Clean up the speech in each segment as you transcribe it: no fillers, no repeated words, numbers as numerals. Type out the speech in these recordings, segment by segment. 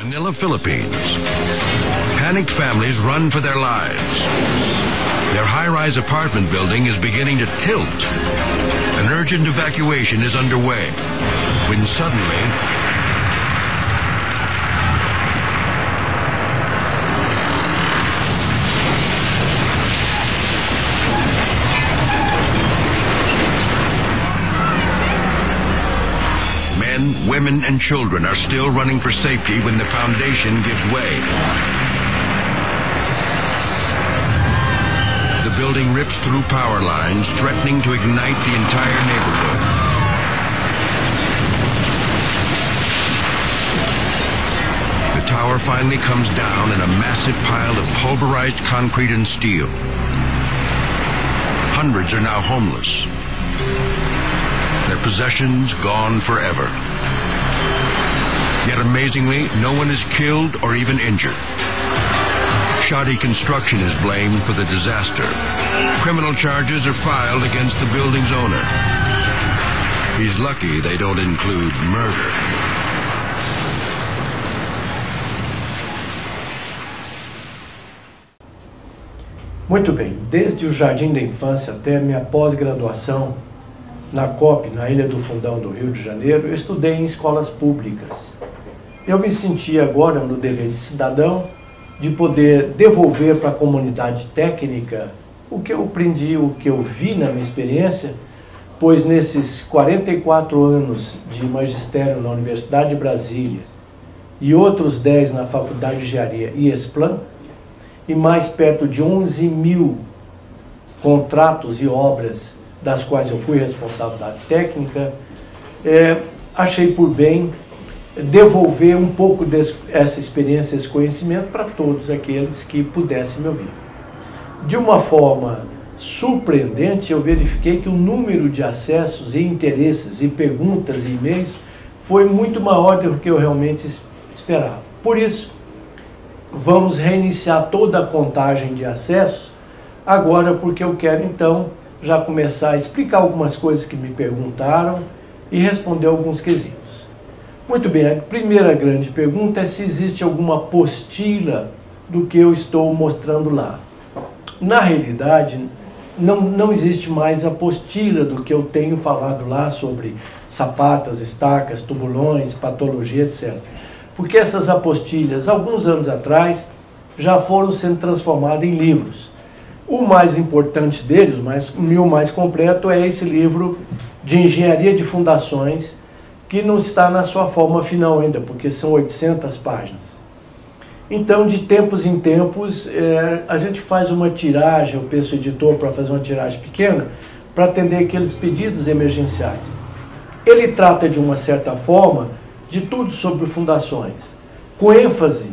Manila, Philippines. Panicked families run for their lives. Their high-rise apartment building is beginning to tilt. An urgent evacuation is underway when suddenly men, women, and children are still running for safety when the foundation gives way. The building rips through power lines, threatening to ignite the entire neighborhood. The tower finally comes down in a massive pile of pulverized concrete and steel. Hundreds are now homeless. Their possessions gone forever. Yet amazingly, no one is killed or even injured. Shoddy construction is blamed for the disaster. Criminal charges are filed against the building's owner. He's lucky they don't include murder. Muito bem, desde o jardim da infância até minha pós-graduação na COP, na Ilha do Fundão do Rio de Janeiro, eu estudei em escolas públicas. Eu me senti agora no dever de cidadão de poder devolver para a comunidade técnica o que eu aprendi, o que eu vi na minha experiência, pois nesses 44 anos de magistério na Universidade de Brasília e outros 10 na Faculdade de Engenharia e Esplan, e mais perto de 11 mil contratos e obras das quais eu fui responsável da técnica, achei por bem devolver um pouco dessa experiência, esse conhecimento para todos aqueles que pudessem me ouvir. De uma forma surpreendente, eu verifiquei que o número de acessos e interesses e perguntas e e-mails foi muito maior do que eu realmente esperava. Por isso, vamos reiniciar toda a contagem de acessos agora, porque eu quero então já começar a explicar algumas coisas que me perguntaram e responder alguns quesitos. Muito bem, a primeira grande pergunta é se existe alguma apostila do que eu estou mostrando lá. Na realidade, não existe mais apostila do que eu tenho falado lá sobre sapatas, estacas, tubulões, patologia, etc. Porque essas apostilhas, alguns anos atrás, já foram sendo transformadas em livros. O mais importante deles, o mais completo, é esse livro de Engenharia de Fundações, que não está na sua forma final ainda, porque são 800 páginas. Então, de tempos em tempos, a gente faz uma tiragem, eu peço ao editor para fazer uma tiragem pequena, para atender aqueles pedidos emergenciais. Ele trata, de uma certa forma, de tudo sobre fundações, com ênfase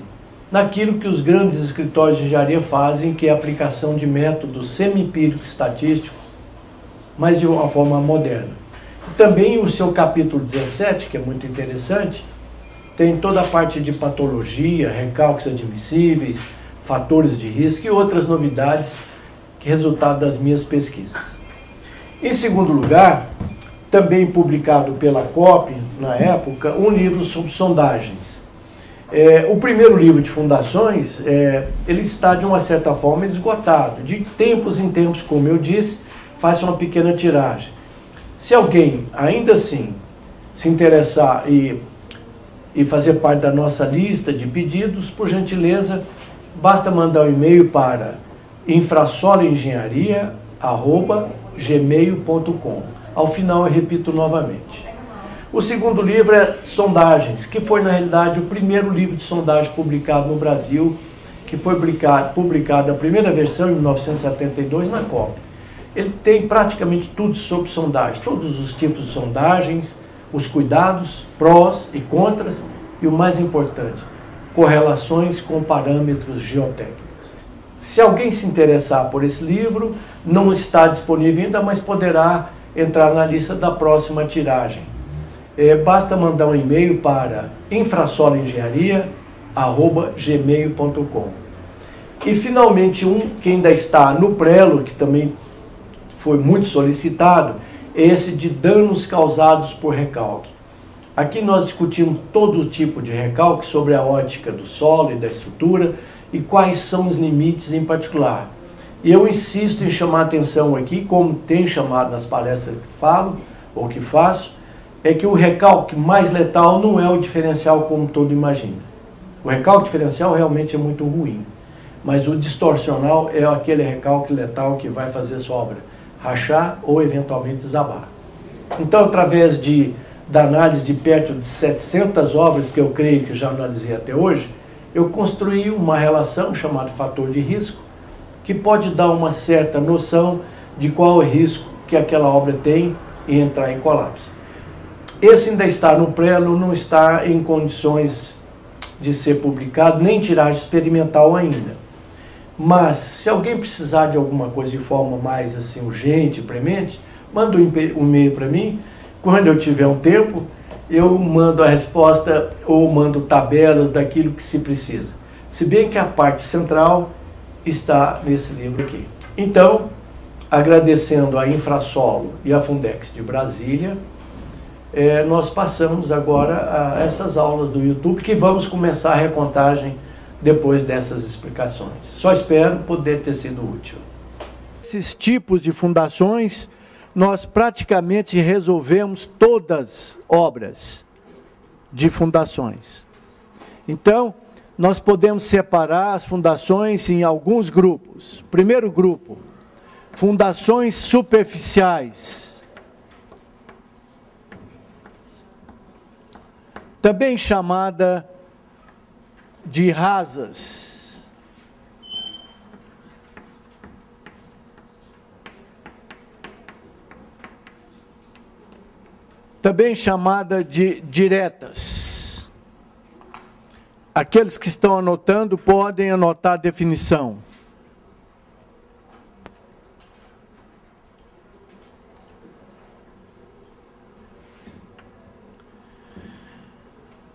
naquilo que os grandes escritórios de engenharia fazem, que é a aplicação de método semi-empírico estatístico, mas de uma forma moderna. Também o seu capítulo 17, que é muito interessante, tem toda a parte de patologia, recalques admissíveis, fatores de risco e outras novidades que resultado das minhas pesquisas. Em segundo lugar, também publicado pela COP, na época, um livro sobre sondagens. O primeiro livro de fundações, ele está de uma certa forma esgotado. De tempos em tempos, como eu disse, faço uma pequena tiragem. Se alguém, ainda assim, se interessar e fazer parte da nossa lista de pedidos, por gentileza, basta mandar um e-mail para infrasoloengenharia@gmail.com. Ao final eu repito novamente. O segundo livro é Sondagens, que foi na realidade o primeiro livro de sondagem publicado no Brasil, que foi publicado a primeira versão em 1972 na COP. Ele tem praticamente tudo sobre sondagem, todos os tipos de sondagens, os cuidados, prós e contras, e o mais importante, correlações com parâmetros geotécnicos. Se alguém se interessar por esse livro, não está disponível ainda, mas poderá entrar na lista da próxima tiragem. Basta mandar um e-mail para infrasoloengenharia@gmail.com. E finalmente que ainda está no prelo, que também foi muito solicitado, é esse de danos causados por recalque. Aqui nós discutimos todo tipo de recalque sobre a ótica do solo e da estrutura e quais são os limites em particular. E eu insisto em chamar a atenção aqui, como tenho chamado nas palestras que falo ou que faço, é que o recalque mais letal não é o diferencial como todo imagina. O recalque diferencial realmente é muito ruim, mas o distorcional é aquele recalque letal que vai fazer sua obra rachar ou eventualmente desabar. Então, através da análise de perto de 700 obras que eu creio que já analisei até hoje, eu construí uma relação chamada fator de risco, que pode dar uma certa noção de qual é o risco que aquela obra tem em entrar em colapso. Esse ainda está no prelo, não está em condições de ser publicado, nem tiragem experimental ainda. Mas, se alguém precisar de alguma coisa de forma mais assim, urgente, premente, manda um e-mail para mim. Quando eu tiver um tempo, eu mando a resposta ou mando tabelas daquilo que se precisa. Se bem que a parte central está nesse livro aqui. Então, agradecendo a Infrasolo e a Fundex de Brasília, nós passamos agora a essas aulas do YouTube, que vamos começar a recontagem depois dessas explicações. Só espero poder ter sido útil. Esses tipos de fundações, nós praticamente resolvemos todas obras de fundações. Então, nós podemos separar as fundações em alguns grupos. Primeiro grupo, fundações superficiais. Também chamada de rasas. Também chamada de diretas. Aqueles que estão anotando podem anotar a definição.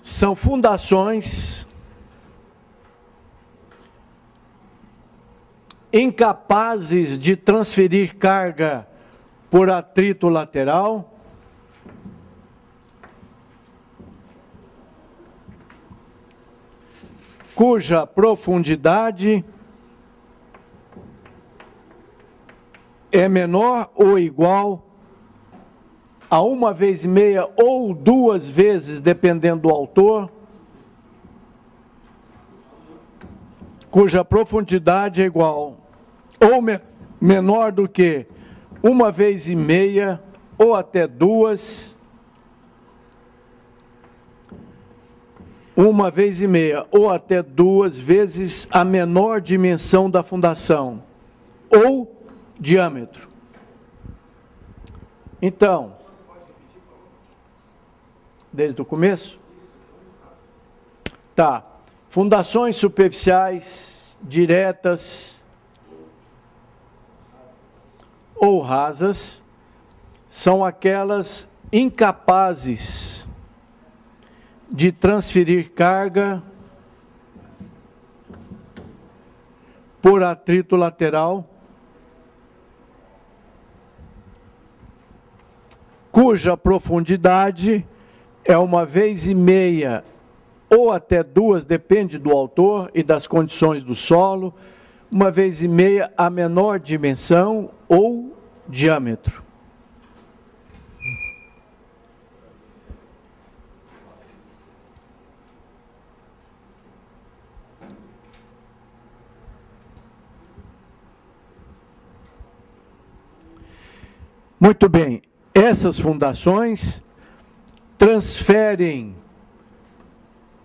São fundações incapazes de transferir carga por atrito lateral, cuja profundidade é menor ou igual a 1,5 ou 2 vezes, dependendo do autor, cuja profundidade é igual ou menor do que 1,5 ou até 2, 1,5 ou até 2 vezes a menor dimensão da fundação, ou diâmetro. Então, desde o começo? Tá. Fundações superficiais, diretas ou rasas são aquelas incapazes de transferir carga por atrito lateral, cuja profundidade é 1,5 ou até 2, depende do autor e das condições do solo, 1,5 a menor dimensão ou diâmetro. Muito bem, essas fundações transferem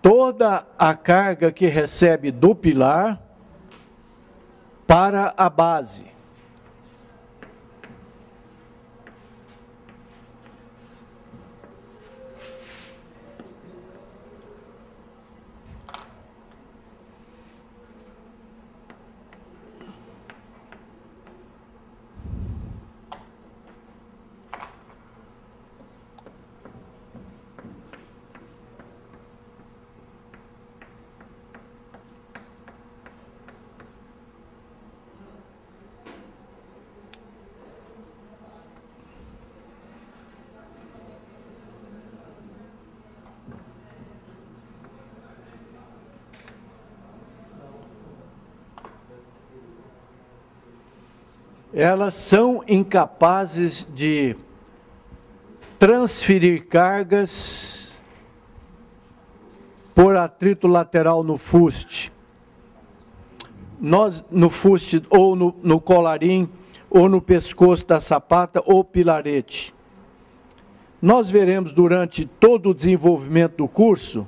toda a carga que recebe do pilar para a base. elas são incapazes de transferir cargas por atrito lateral no fuste. No fuste ou no colarim, ou no pescoço da sapata ou pilarete. Nós veremos durante todo o desenvolvimento do curso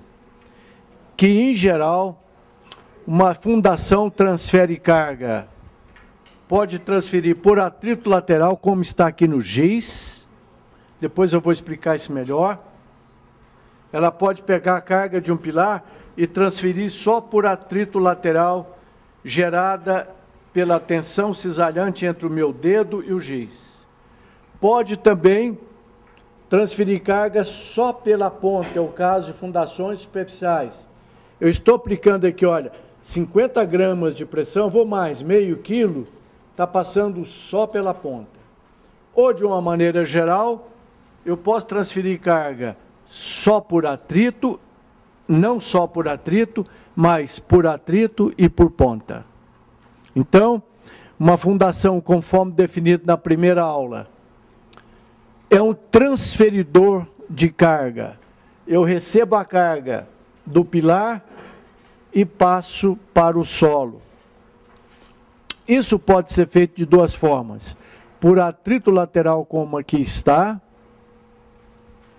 que, em geral, uma fundação transfere carga. Pode transferir por atrito lateral, como está aqui no giz. Depois eu vou explicar isso melhor. Ela pode pegar a carga de um pilar e transferir só por atrito lateral, gerada pela tensão cisalhante entre o meu dedo e o giz. Pode também transferir carga só pela ponta, é o caso de fundações superficiais. Eu estou aplicando aqui, olha, 50 gramas de pressão, vou mais, meio quilo, está passando só pela ponta. Ou, de uma maneira geral, eu posso transferir carga só por atrito, não só por atrito, mas por atrito e por ponta. Então, uma fundação, conforme definido na primeira aula, é um transferidor de carga. Eu recebo a carga do pilar e passo para o solo. Isso pode ser feito de duas formas. Por atrito lateral, como aqui está,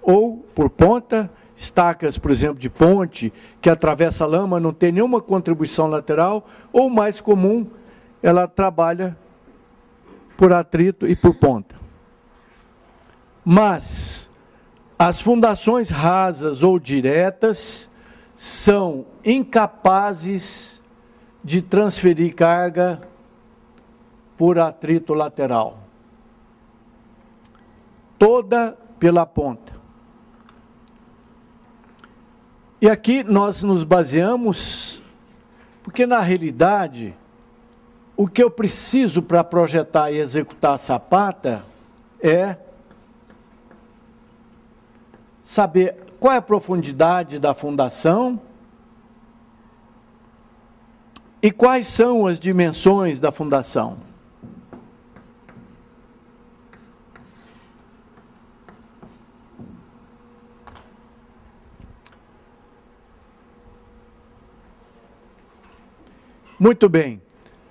ou por ponta, estacas, por exemplo, de ponte, que atravessa a lama, não tem nenhuma contribuição lateral, ou mais comum, ela trabalha por atrito e por ponta. Mas as fundações rasas ou diretas são incapazes de transferir carga por atrito lateral. Toda pela ponta. E aqui nós nos baseamos, porque na realidade, o que eu preciso para projetar e executar a sapata é saber qual é a profundidade da fundação e quais são as dimensões da fundação. Muito bem.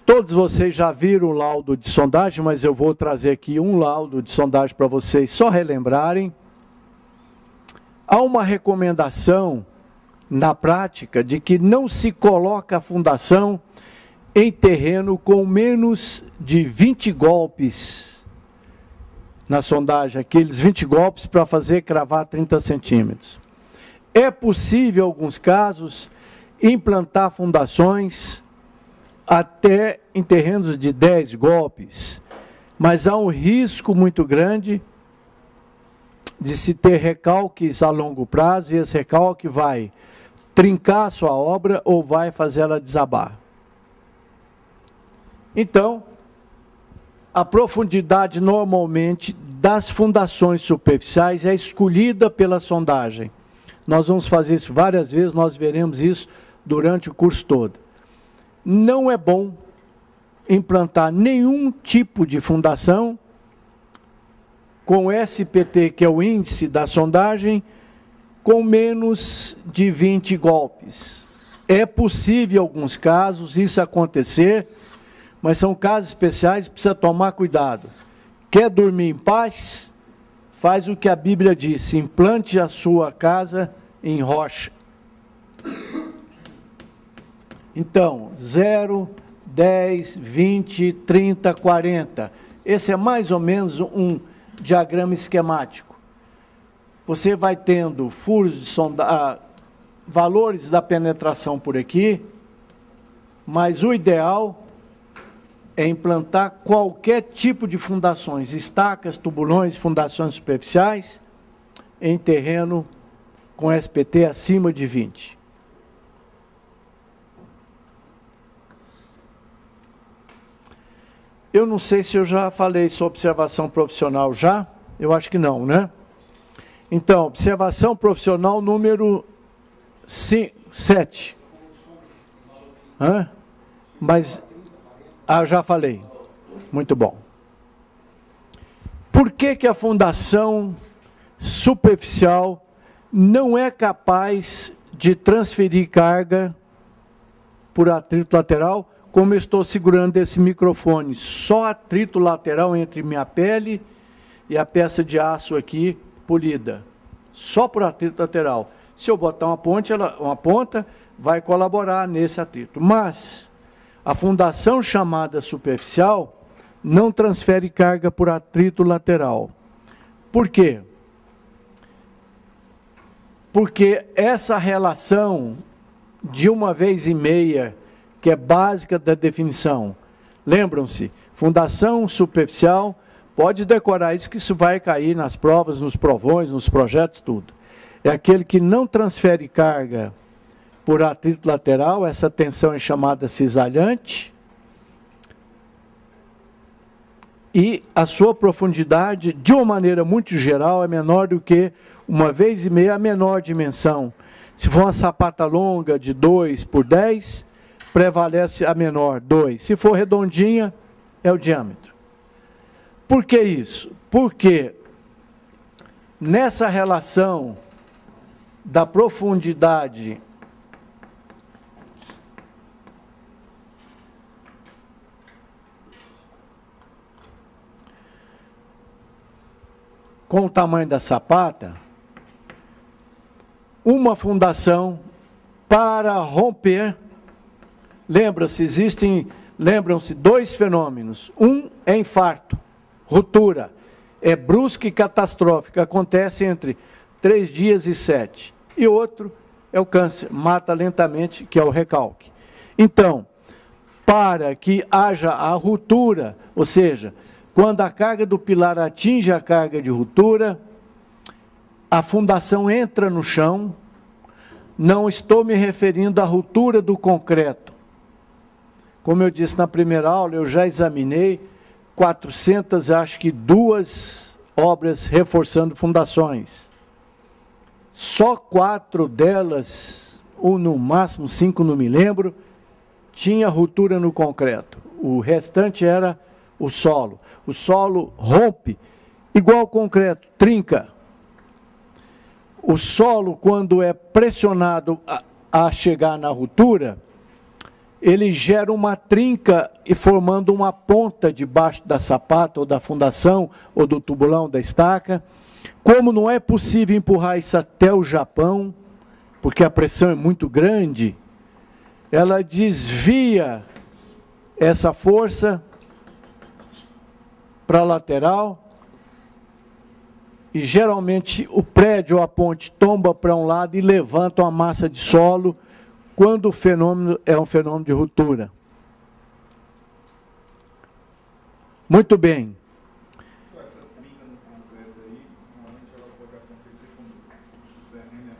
Todos vocês já viram o laudo de sondagem, mas eu vou trazer aqui um laudo de sondagem para vocês só relembrarem. Há uma recomendação na prática de que não se coloca a fundação em terreno com menos de 20 golpes na sondagem, aqueles 20 golpes para fazer cravar 30 centímetros. É possível, em alguns casos, implantar fundações até em terrenos de 10 golpes, mas há um risco muito grande de se ter recalques a longo prazo, e esse recalque vai trincar a sua obra ou vai fazer ela desabar. Então, a profundidade normalmente das fundações superficiais é escolhida pela sondagem. Nós vamos fazer isso várias vezes, nós veremos isso durante o curso todo. Não é bom implantar nenhum tipo de fundação com SPT, que é o índice da sondagem, com menos de 20 golpes. É possível, em alguns casos, isso acontecer, mas são casos especiais, precisa tomar cuidado. Quer dormir em paz? Faz o que a Bíblia diz, implante a sua casa em rocha. Então, 0, 10, 20, 30, 40. Esse é mais ou menos um diagrama esquemático. Você vai tendo furos de sondagem, valores da penetração por aqui, mas o ideal é implantar qualquer tipo de fundações, estacas, tubulões, fundações superficiais, em terreno com SPT acima de 20. Eu não sei se eu já falei sobre observação profissional já, eu acho que não, né? Então, observação profissional número 7. Hã? Mas, já falei. Muito bom. Por que a fundação superficial não é capaz de transferir carga por atrito lateral, como eu estou segurando esse microfone? Só atrito lateral entre minha pele e a peça de aço aqui polida. Só por atrito lateral. Se eu botar uma ponta, vai colaborar nesse atrito. Mas a fundação chamada superficial não transfere carga por atrito lateral. Por quê? Porque essa relação de 1/2, que é básica da definição, lembram-se, fundação superficial, pode decorar isso, que isso vai cair nas provas, nos provões, nos projetos, tudo. É aquele que não transfere carga por atrito lateral, essa tensão é chamada cisalhante, e a sua profundidade, de uma maneira muito geral, é menor do que 1/2 a menor dimensão. Se for uma sapata longa de 2×10, prevalece a menor, 2. Se for redondinha, é o diâmetro. Por que isso? Porque nessa relação da profundidade com o tamanho da sapata, uma fundação para romper, lembram-se dois fenômenos. Um é infarto, ruptura, é brusca e catastrófica, acontece entre 3 dias e 7. E outro é o câncer, mata lentamente, que é o recalque. Então, para que haja a ruptura, ou seja, quando a carga do pilar atinge a carga de ruptura, a fundação entra no chão. Não estou me referindo à ruptura do concreto. Como eu disse na primeira aula, eu já examinei 402 obras reforçando fundações. Só 4 delas, ou no máximo 5, não me lembro, tinha ruptura no concreto. O restante era o solo. O solo rompe, igual ao concreto, trinca. O solo, quando é pressionado a chegar na ruptura, ele gera uma trinca e formando uma ponta debaixo da sapata, ou da fundação, ou do tubulão da estaca. Como não é possível empurrar isso até o Japão, porque a pressão é muito grande, ela desvia essa força para a lateral, e geralmente o prédio ou a ponte tomba para um lado e levanta uma massa de solo, quando o fenômeno é um fenômeno de ruptura. Muito bem. Essa trinca no concreto aí, normalmente ela pode acontecer quando o terreno é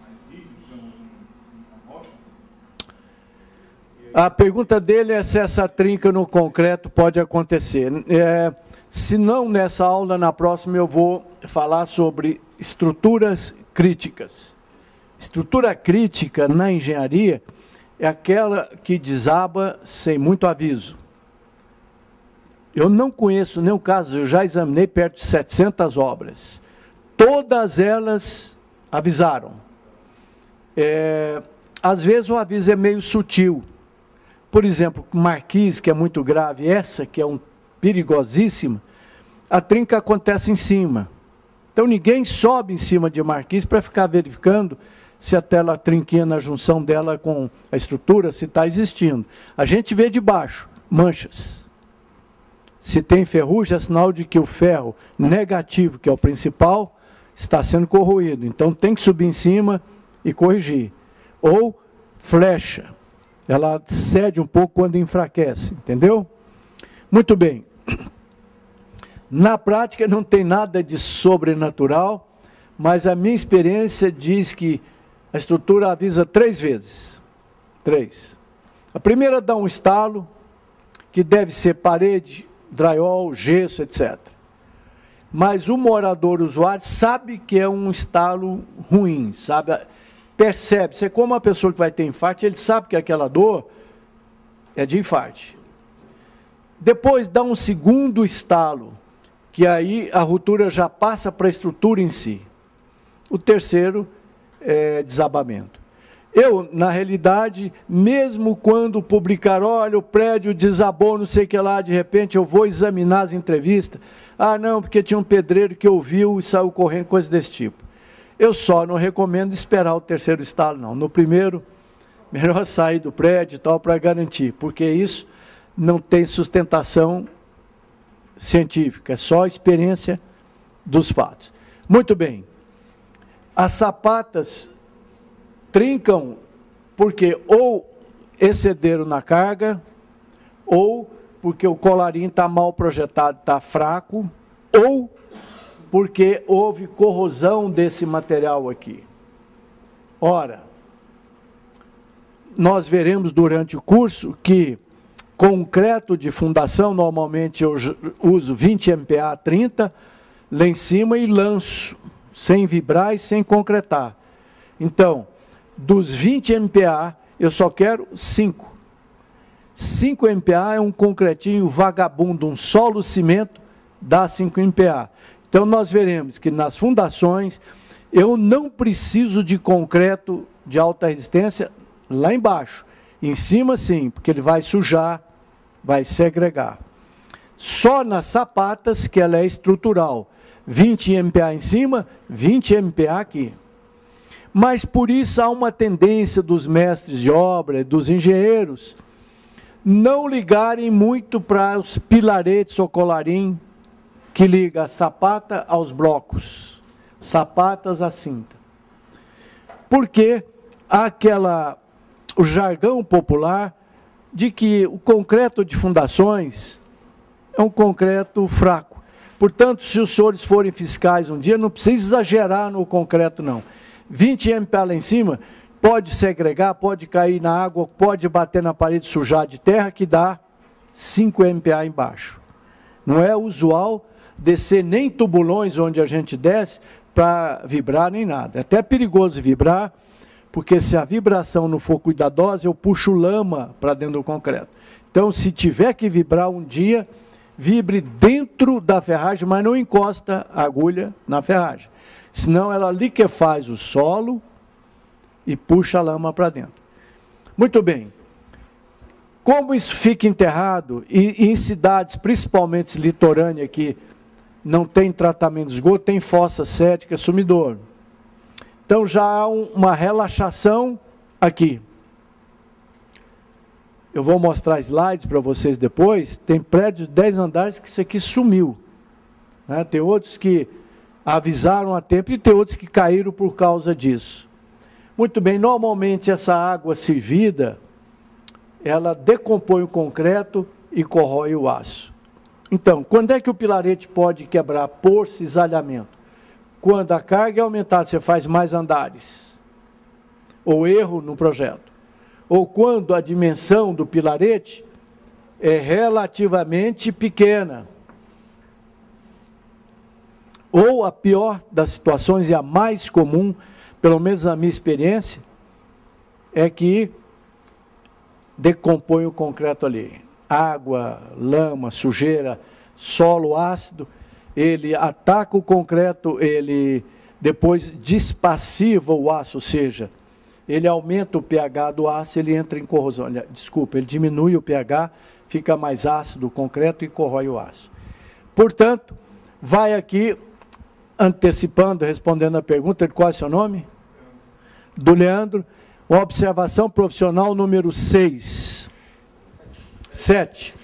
mais rígido, digamos, uma rocha? A pergunta dele é se essa trinca no concreto pode acontecer. Se não nessa aula, na próxima eu vou falar sobre estruturas críticas. Estrutura crítica na engenharia é aquela que desaba sem muito aviso. Eu não conheço nenhum caso, eu já examinei perto de 700 obras. Todas elas avisaram. Às vezes o aviso é meio sutil. Por exemplo, marquise, que é muito grave, essa que é perigosíssima, a trinca acontece em cima. Então ninguém sobe em cima de marquise para ficar verificando se a tela trinquinha na junção dela com a estrutura, se está existindo. A gente vê de baixo, manchas. Se tem ferrugem, é sinal de que o ferro negativo, que é o principal, está sendo corroído. Então tem que subir em cima e corrigir. Ou flecha. Ela cede um pouco quando enfraquece, entendeu? Muito bem. Na prática não tem nada de sobrenatural, mas a minha experiência diz que a estrutura avisa 3 vezes. 3. A primeira dá um estalo, que deve ser parede, drywall, gesso, etc. Mas o morador, o usuário, sabe que é um estalo ruim, sabe? Percebe. Você, como uma pessoa que vai ter infarto, ele sabe que aquela dor é de infarto. Depois dá um segundo estalo, que aí a ruptura já passa para a estrutura em si. O terceiro é desabamento. Eu, na realidade, mesmo quando publicar, olha, o prédio desabou, não sei o que lá, de repente eu vou examinar as entrevistas, ah, não, porque tinha um pedreiro que ouviu e saiu correndo, coisa desse tipo. Eu só não recomendo esperar o terceiro estalo, não. No primeiro, melhor sair do prédio e tal, para garantir, porque isso não tem sustentação científica, é só experiência dos fatos. Muito bem. As sapatas trincam porque ou excederam na carga, ou porque o colarinho está mal projetado, está fraco, ou porque houve corrosão desse material aqui. Ora, nós veremos durante o curso que concreto de fundação, normalmente eu uso 20 MPa 30, lá em cima e lanço, sem vibrar e sem concretar. Então, dos 20 MPa, eu só quero 5. 5 MPa é um concretinho vagabundo, um solo cimento, dá 5 MPa. Então, nós veremos que nas fundações, eu não preciso de concreto de alta resistência lá embaixo. Em cima, sim, porque ele vai sujar, vai segregar. Só nas sapatas, que ela é estrutural. 20 MPa em cima, 20 MPa aqui. Mas por isso há uma tendência dos mestres de obra, dos engenheiros, não ligarem muito para os pilaretes ou colarim que liga a sapata aos blocos, sapatas à cinta. Porque há o jargão popular de que o concreto de fundações é um concreto fraco. Portanto, se os senhores forem fiscais um dia, não precisa exagerar no concreto, não. 20 MPa lá em cima, pode segregar, pode cair na água, pode bater na parede, sujar de terra, que dá 5 MPa embaixo. Não é usual descer nem tubulões onde a gente desce para vibrar nem nada. É até perigoso vibrar, porque se a vibração não for cuidadosa, eu puxo lama para dentro do concreto. Então, se tiver que vibrar um dia, vibre dentro da ferragem, mas não encosta a agulha na ferragem. Senão ela liquefaz o solo e puxa a lama para dentro. Muito bem. Como isso fica enterrado, e em cidades, principalmente litorâneas, que não tem tratamento de esgoto, tem fossa cética, sumidouro. Então já há uma relaxação aqui. Eu vou mostrar slides para vocês depois. Tem prédios de 10 andares que isso aqui sumiu. Né? Tem outros que avisaram a tempo e tem outros que caíram por causa disso. Muito bem, normalmente essa água servida, ela decompõe o concreto e corrói o aço. Então, quando é que o pilarete pode quebrar por cisalhamento? Quando a carga é aumentada, você faz mais andares, ou erro no projeto. Ou quando a dimensão do pilarete é relativamente pequena. Ou a pior das situações, e a mais comum, pelo menos na minha experiência, é que decompõe o concreto ali. Água, lama, sujeira, solo ácido, ele ataca o concreto, ele depois despassiva o aço, ou seja, ele aumenta o pH do aço, ele entra em corrosão. Desculpa, ele diminui o pH, fica mais ácido o concreto e corrói o aço. Portanto, vai aqui, antecipando, respondendo a pergunta, qual é o seu nome? Do Leandro. Uma observação profissional número 6. 7.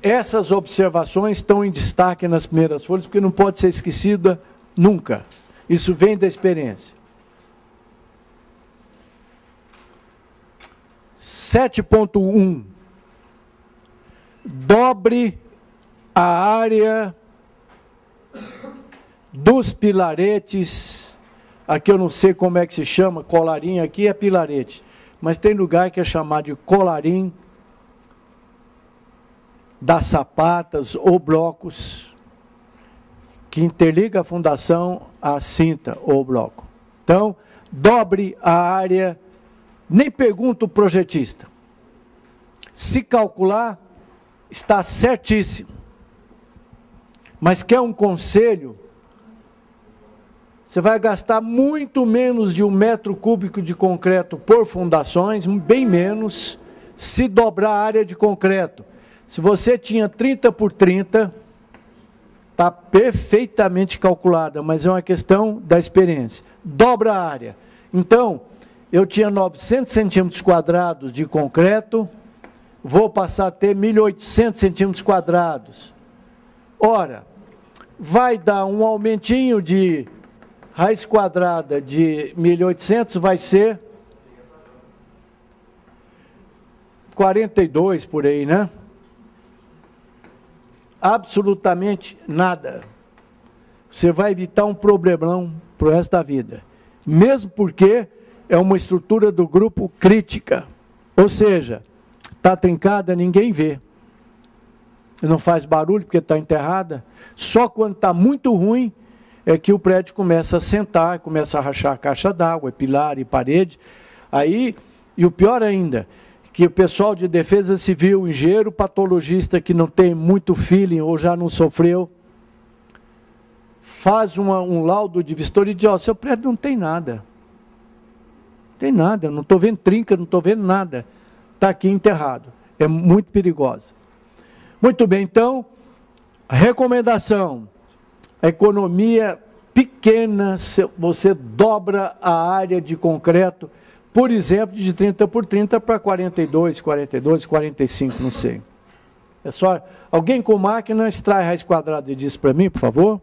Essas observações estão em destaque nas primeiras folhas, porque não pode ser esquecida nunca. Isso vem da experiência. 7.1. Dobre a área dos pilaretes. Aqui eu não sei como é que se chama, colarim, aqui é pilarete. Mas tem lugar que é chamado de colarim das sapatas ou blocos que interliga a fundação à cinta ou bloco. Então, dobre a área, nem pergunta o projetista. Se calcular, está certíssimo. mas quer um conselho, você vai gastar muito menos de 1 metro cúbico de concreto por fundações, bem menos, se dobrar a área de concreto. Se você tinha 30 por 30, está perfeitamente calculada, mas é uma questão da experiência. Dobra a área. Então, eu tinha 900 centímetros quadrados de concreto, vou passar a ter 1.800 centímetros quadrados. Ora, vai dar um aumentinho de raiz quadrada de 1.800, vai ser 42 por aí, né? Absolutamente nada. Você vai evitar um problemão para o resto da vida. Mesmo porque é uma estrutura do grupo crítica. Ou seja, está trincada, ninguém vê. Não faz barulho porque está enterrada. Só quando está muito ruim é que o prédio começa a sentar, começa a rachar a caixa d'água, pilar e parede. Aí, e o pior ainda, que o pessoal de defesa civil, engenheiro patologista que não tem muito feeling ou já não sofreu, faz um laudo de vistoria e diz, ó, seu prédio não tem nada. Não tem nada, não estou vendo trinca, não estou vendo nada. Está aqui enterrado. É muito perigoso. Muito bem, então, a recomendação, a economia pequena, você dobra a área de concreto, por exemplo, de 30 por 30 para 42, 42, 45, não sei. É só, alguém com máquina extrai raiz quadrada disso para mim, por favor.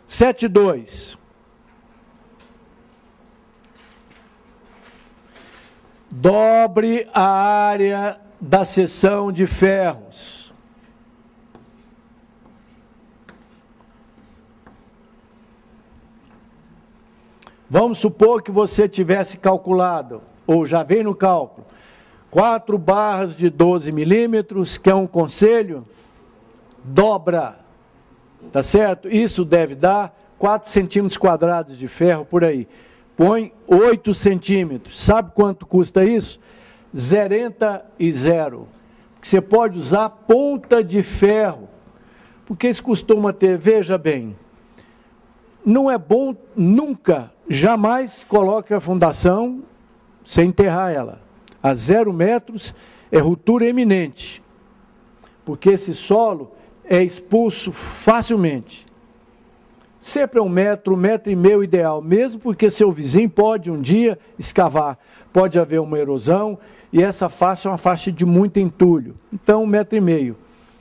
7,2. Dobre a área da seção de ferros. Vamos supor que você tivesse calculado, ou já vem no cálculo, 4 barras de 12 milímetros, que é um conselho, dobra, tá certo? Isso deve dar 4 centímetros quadrados de ferro por aí. Põe 8 centímetros. Sabe quanto custa isso? 0,0. Você pode usar ponta de ferro, porque isso costuma ter, veja bem, não é bom nunca, jamais coloque a fundação sem enterrar ela. A 0 metros é ruptura eminente, porque esse solo é expulso facilmente. Sempre é 1 metro, 1,5 metros ideal, mesmo porque seu vizinho pode um dia escavar, pode haver uma erosão, e essa faixa é uma faixa de muito entulho. Então, 1,5 metros.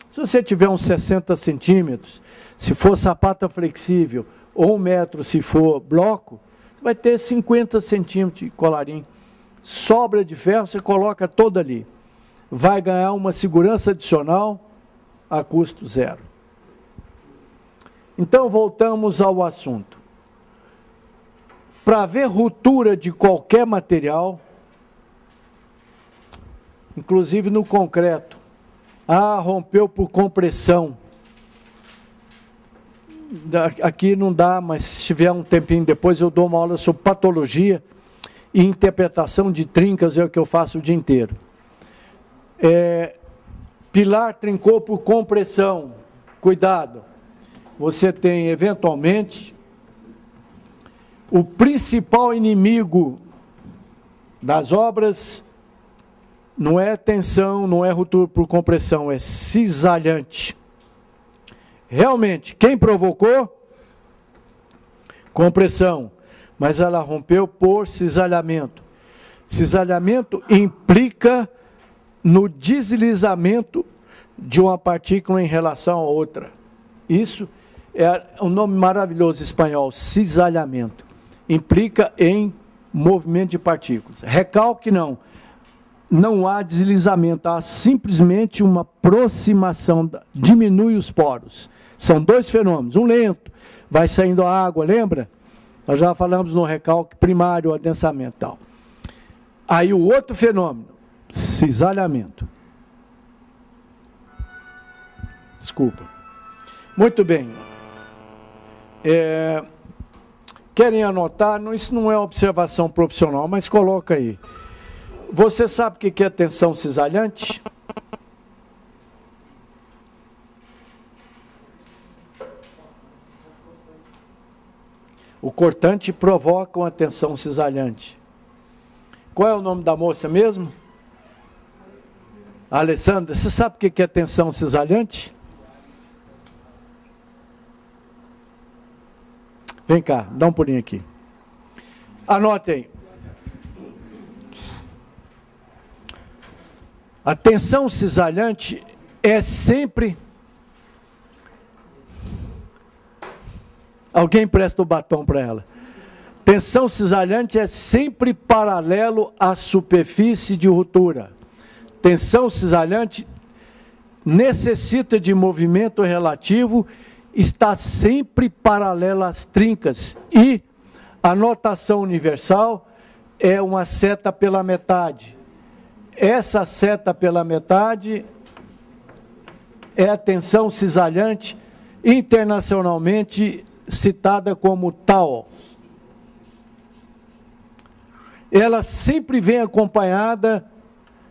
Se você tiver uns 60 centímetros, se for sapata flexível, ou 1 metro se for bloco, vai ter 50 centímetros de colarinho. Sobra de ferro, você coloca toda ali. Vai ganhar uma segurança adicional a custo zero. Então, voltamos ao assunto. Para haver ruptura de qualquer material, inclusive no concreto, rompeu por compressão. Aqui não dá, mas se tiver um tempinho depois eu dou uma aula sobre patologia e interpretação de trincas, é o que eu faço o dia inteiro. Pilar trincou por compressão, cuidado. Você tem, eventualmente, o principal inimigo das obras não é tensão, não é ruptura por compressão, é cisalhante. Realmente, quem provocou? Compressão, mas ela rompeu por cisalhamento. Cisalhamento implica no deslizamento de uma partícula em relação a outra. Isso é um nome maravilhoso espanhol, cisalhamento. Implica em movimento de partículas. Recalque não. Não há deslizamento, há simplesmente uma aproximação, diminui os poros. São 2 fenômenos, um lento, vai saindo a água, lembra? Nós já falamos no recalque primário, adensamento e tal. Aí o outro fenômeno, cisalhamento. Desculpa. Muito bem. Querem anotar? Isso não é observação profissional, mas coloca aí. Você sabe o que é tensão cisalhante? O cortante provoca uma tensão cisalhante. Qual é o nome da moça mesmo? Alessandra. Você sabe o que é tensão cisalhante? Vem cá, dá um pulinho aqui. Anotem. A tensão cisalhante é sempre... Alguém presta o batom para ela. Tensão cisalhante é sempre paralelo à superfície de ruptura. Tensão cisalhante necessita de movimento relativo, está sempre paralela às trincas. E a notação universal é uma seta pela metade. Essa seta pela metade é a tensão cisalhante, internacionalmente citada como tau. Ela sempre vem acompanhada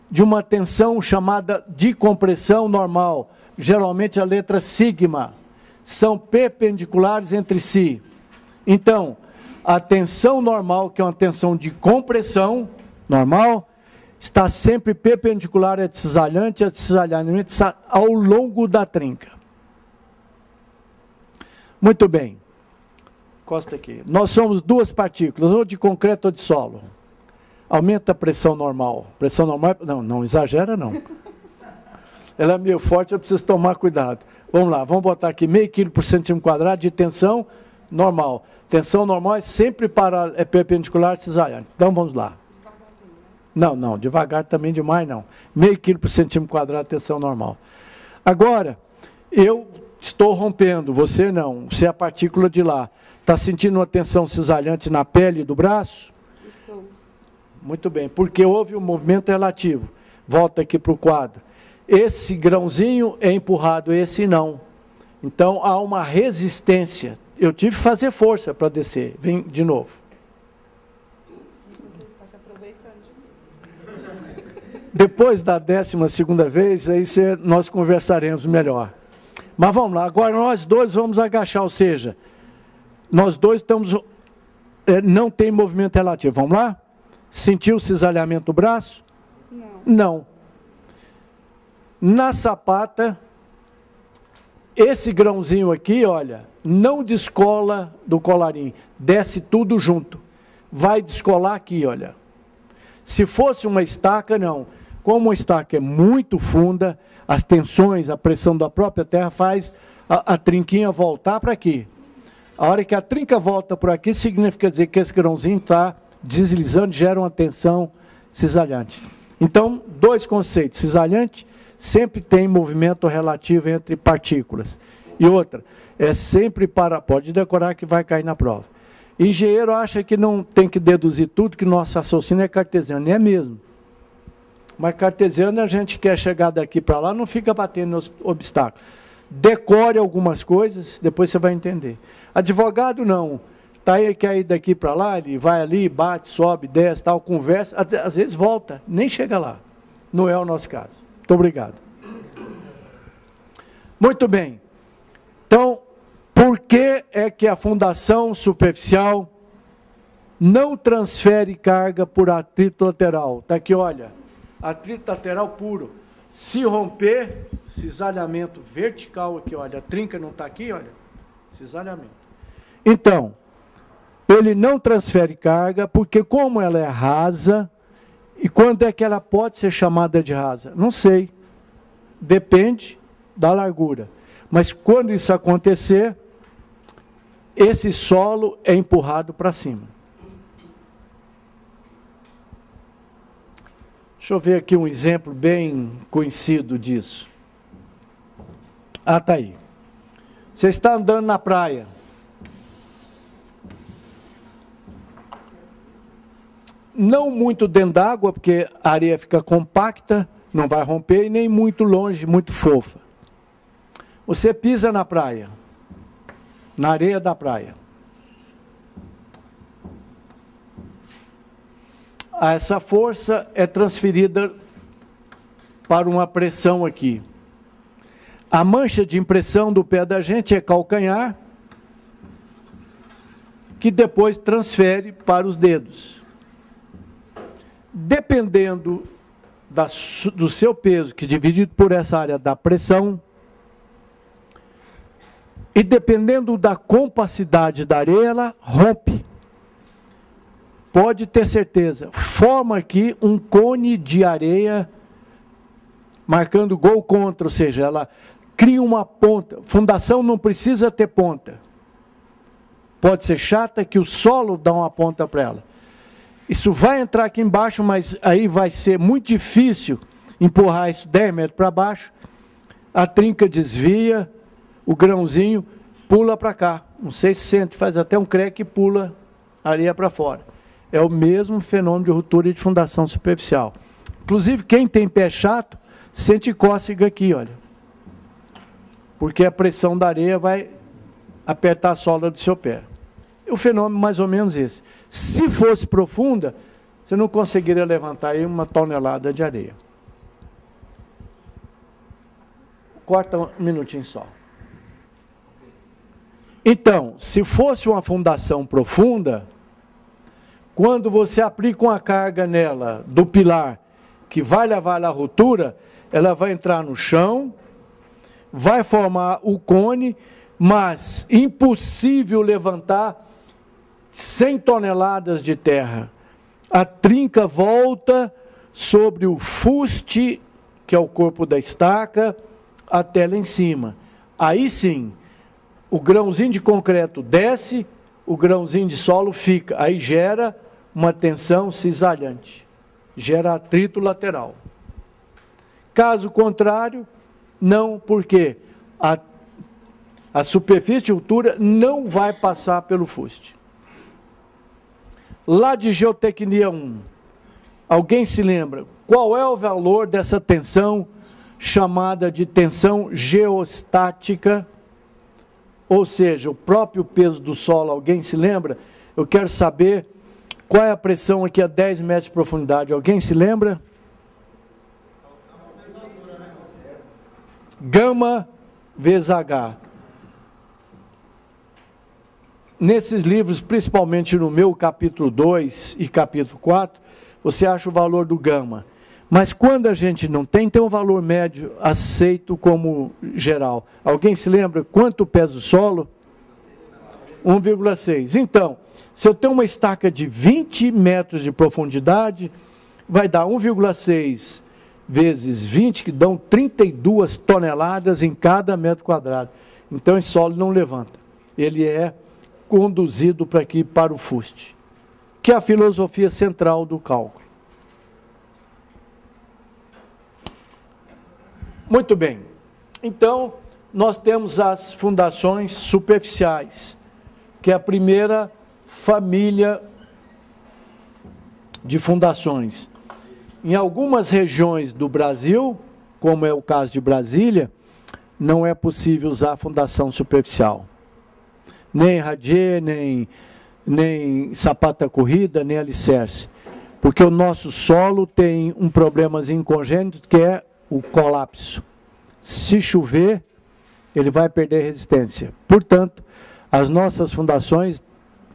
de uma tensão chamada de compressão normal, geralmente a letra sigma. São perpendiculares entre si. Então, a tensão normal, que é uma tensão de compressão normal, está sempre perpendicular à cisalhante, a cisalhamento está ao longo da trinca. Muito bem. Encosta aqui. Nós somos duas partículas, ou de concreto ou de solo. Aumenta a pressão normal. Pressão normal, não exagera não. Ela é meio forte, eu preciso tomar cuidado. Vamos lá, vamos botar aqui meio quilo por centímetro quadrado de tensão normal. Tensão normal é sempre perpendicular cisalhante. Então vamos lá. Não, devagar também demais não. Meio quilo por centímetro quadrado de tensão normal. Agora, eu estou rompendo, você não, você é a partícula de lá. Está sentindo uma tensão cisalhante na pele do braço? Estou. Muito bem, porque houve um movimento relativo. Volta aqui para o quadro. Esse grãozinho é empurrado, esse não. Então, há uma resistência. Eu tive que fazer força para descer. Vem de novo. Você está se aproveitando de mim. Depois da 12ª vez, aí nós conversaremos melhor. Mas vamos lá, agora nós dois vamos agachar, ou seja, nós dois estamos, não tem movimento relativo. Vamos lá? Sentiu o cisalhamento do braço? Não. Não. Na sapata, esse grãozinho aqui, olha, não descola do colarinho, desce tudo junto. Vai descolar aqui, olha. Se fosse uma estaca, não. Como a estaca é muito funda, as tensões, a pressão da própria terra faz a trinquinha voltar para aqui. A hora que a trinca volta por aqui, significa dizer que esse grãozinho está deslizando, gera uma tensão cisalhante. Então, dois conceitos. Cisalhante sempre tem movimento relativo entre partículas. E outra, é sempre para... Pode decorar que vai cair na prova. Engenheiro acha que não tem que deduzir tudo, que nosso raciocínio é cartesiano. E é mesmo. Mas cartesiano, a gente quer chegar daqui para lá, não fica batendo nos obstáculos. Decore algumas coisas, depois você vai entender. Advogado, não. Tá aí, quer ir daqui para lá, ele vai ali, bate, sobe, desce, tal, conversa, às vezes volta, nem chega lá. Não é o nosso caso. Muito obrigado. Muito bem. Então, por que é que a fundação superficial não transfere carga por atrito lateral? Está aqui, olha. Atrito lateral puro. Se romper, cisalhamento vertical aqui, olha. A trinca não está aqui, olha. Cisalhamento. Então, ele não transfere carga, porque como ela é rasa, e quando é que ela pode ser chamada de rasa? Não sei. Depende da largura. Mas quando isso acontecer, esse solo é empurrado para cima. Deixa eu ver aqui um exemplo bem conhecido disso. Ah, está aí. Você está andando na praia. Não muito dentro d'água, porque a areia fica compacta, não vai romper, e nem muito longe, muito fofa. Você pisa na praia, na areia da praia. Essa força é transferida para uma pressão aqui. A mancha de impressão do pé da gente é calcanhar, que depois transfere para os dedos. Dependendo do seu peso, que dividido por essa área dá pressão, e dependendo da compacidade da areia, ela rompe. Pode ter certeza, forma aqui um cone de areia marcando gol contra, ou seja, ela cria uma ponta. Fundação não precisa ter ponta. Pode ser chata que o solo dá uma ponta para ela. Isso vai entrar aqui embaixo, mas aí vai ser muito difícil empurrar isso 10 metros para baixo. A trinca desvia, o grãozinho pula para cá. Não sei se sente, faz até um creque e pula a areia para fora. É o mesmo fenômeno de ruptura de fundação superficial. Inclusive, quem tem pé chato, sente cócega aqui, olha. Porque a pressão da areia vai apertar a sola do seu pé. O fenômeno mais ou menos esse. Se fosse profunda, você não conseguiria levantar aí 1 tonelada de areia. Corta um minutinho só. Então, se fosse uma fundação profunda, quando você aplica uma carga nela do pilar que vai levar à ruptura, ela vai entrar no chão, vai formar o cone, mas impossível levantar 100 toneladas de terra. A trinca volta sobre o fuste, que é o corpo da estaca, até lá em cima. Aí sim, o grãozinho de concreto desce, o grãozinho de solo fica. Aí gera uma tensão cisalhante, gera atrito lateral. Caso contrário, não, porque a superfície de ruptura não vai passar pelo fuste. Lá de Geotecnia 1, alguém se lembra qual é o valor dessa tensão chamada de tensão geostática? Ou seja, o próprio peso do solo, alguém se lembra? Eu quero saber qual é a pressão aqui a 10 metros de profundidade. Alguém se lembra? Gama vezes H. Nesses livros, principalmente no meu capítulo 2 e capítulo 4, você acha o valor do gama. Mas quando a gente não tem, tem um valor médio aceito como geral. Alguém se lembra quanto pesa o solo? 1,6. Então, se eu tenho uma estaca de 20 metros de profundidade, vai dar 1,6 vezes 20, que dão 32 toneladas em cada metro quadrado. Então, esse solo não levanta. Ele é conduzido para aqui, para o fuste, que é a filosofia central do cálculo. Muito bem. Então, nós temos as fundações superficiais, que é a primeira família de fundações. Em algumas regiões do Brasil, como é o caso de Brasília, não é possível usar fundação superficial. Nem radier, nem sapata corrida, nem alicerce. Porque o nosso solo tem um problemazinho congênito, que é o colapso. Se chover, ele vai perder resistência. Portanto, as nossas fundações,